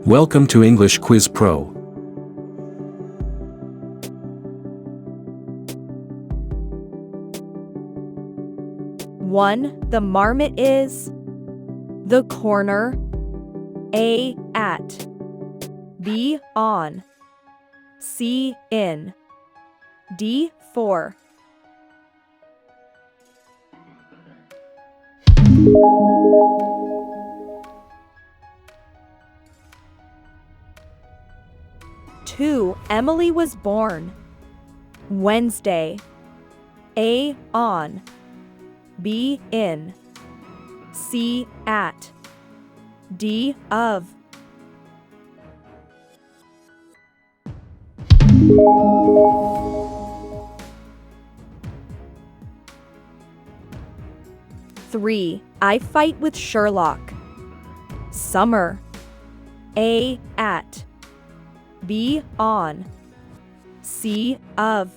Welcome to English Quiz Pro. One, the marmot is. The corner. A, at. B, on. C, in. D, for. Two, Emily was born. Wednesday. A, on. B, in. C, at. D, of. Three, I fight with Sherlock. Summer. A, at. B, on. C, of.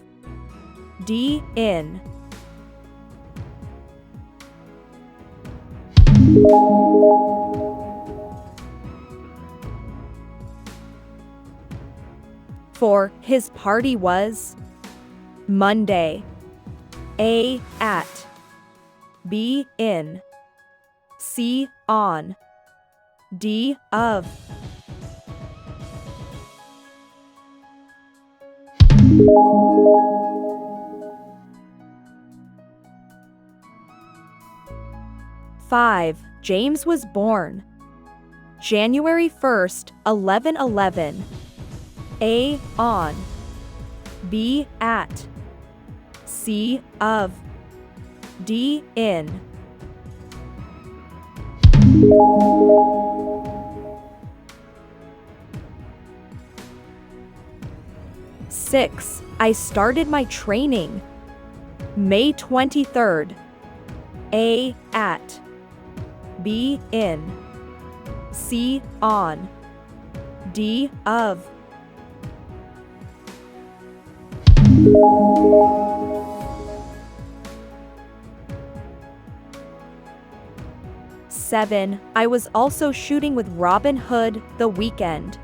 D, in. Four, his party was. Monday. A, at. B, in. C, on. D, of. Five, James was born. January 1st, 11:11. A, on. B, at. C, of. D, in. Six, I started my training. May 23rd. A, at. B, in. C, on. D, of. Seven, I was also shooting with Robin Hood the weekend.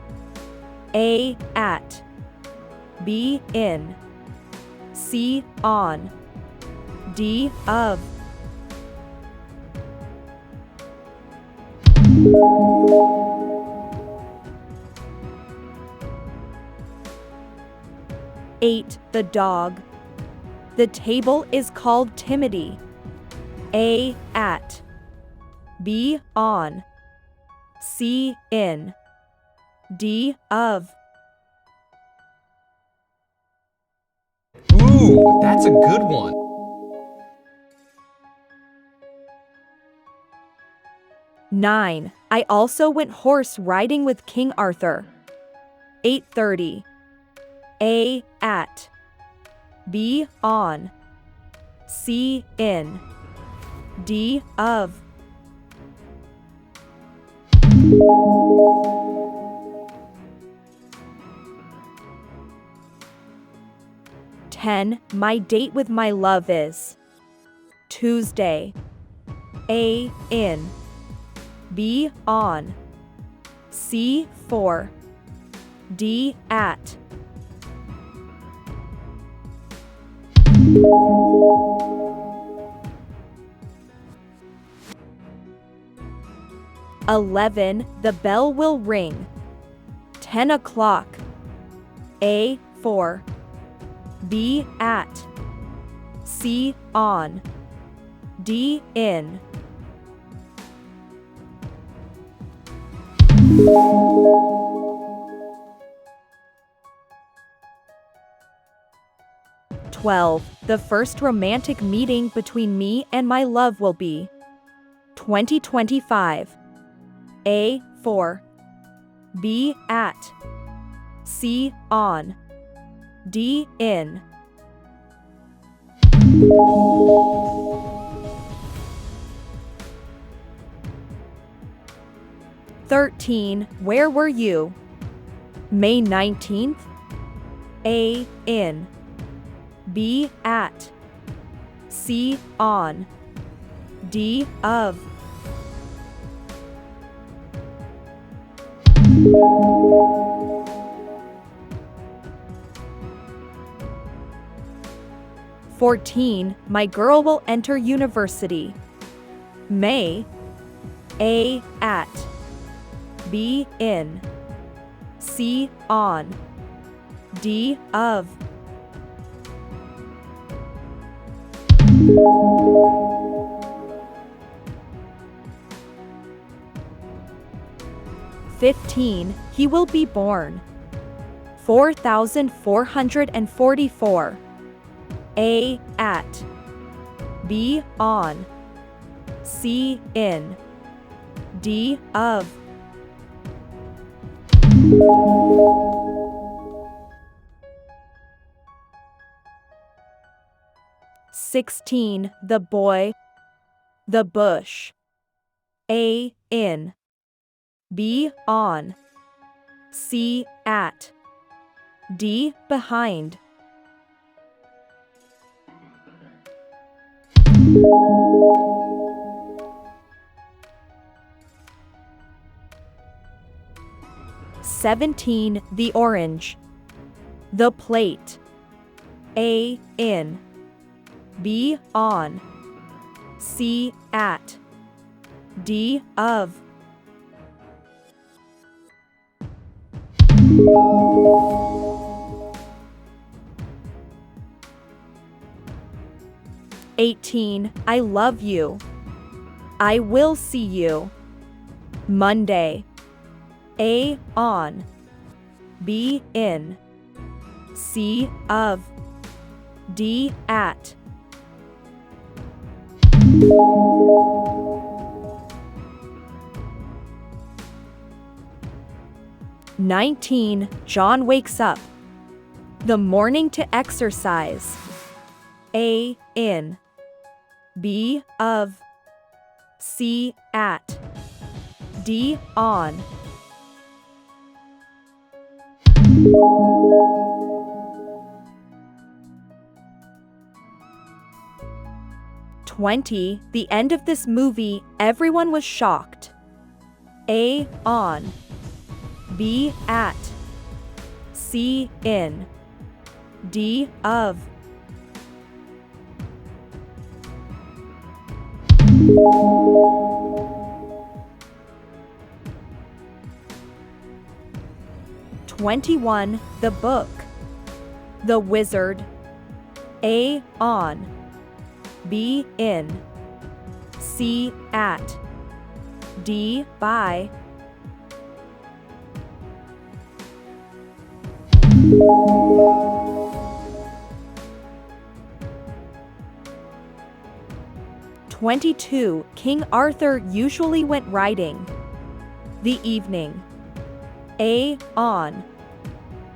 A, at. B, in. C, on. D, of. Eight, the dog. The table is called Timothy. A, at. B, on. C, in. D, of. Ooh, that's a good one. Nine, I also went horse riding with King Arthur. 8:30. A, at. B, on. C, in. D, of. Ten, my date with my love is. Tuesday. A, in. B, on. C, for. D, at. Eleven, the bell will ring. 10 o'clock. A, for. B, at. C, on. D, in. "12. The first romantic meeting between me and my love will be. 2025. A, for. B, at. C, on. D, in. "13. Where were you? May 19th. A, in. B, at. C, on. D, of. "14. My girl will enter university." May. A. At. B. In. C. On. D. Of. "15. He will be born." 4444. A. At. B. On. C. In. D. Of. "16. The boy. The bush." A. In. B. On. C. At. D. Behind. "17. The orange. The plate." A. In. B. On. C. At. D. Of. "18. I love you." "I will see you." Monday. A. On. B. In. C. Of. D. At. "19. John wakes up." "The morning to exercise." A. In. B. Of. C. At. D. On. "20. The end of this movie, everyone was shocked." A. On. B. At. C. In. D. Of. "21. The book." "The wizard." A. On. B. In. C. At. D. By. "22. King Arthur usually went riding." "The evening." A. On.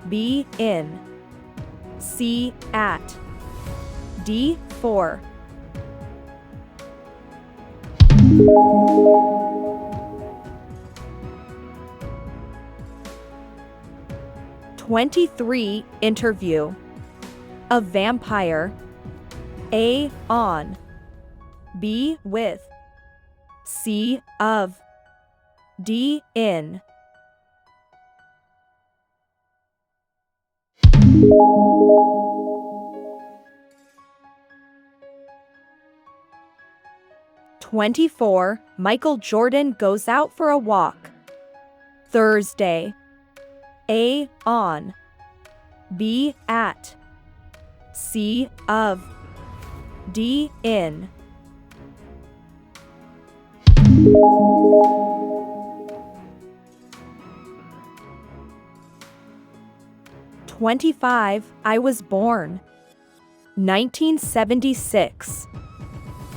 B. In. C. At. D. For. "23. Interview." "A vampire." A. On. B. With. C. Of. D. In. "24. Michael Jordan goes out for a walk." Thursday. A. On. B. At. C. Of. D. In. "25. I was born." 1976.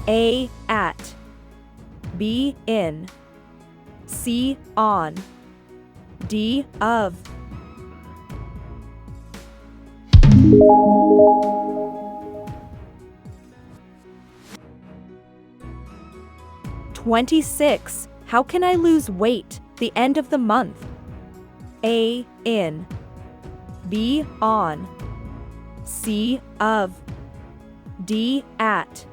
A. At. B. In. C. On. D. Of. "26. How can I lose weight, the end of the month?" A. In. B. On. C. Of. D. At.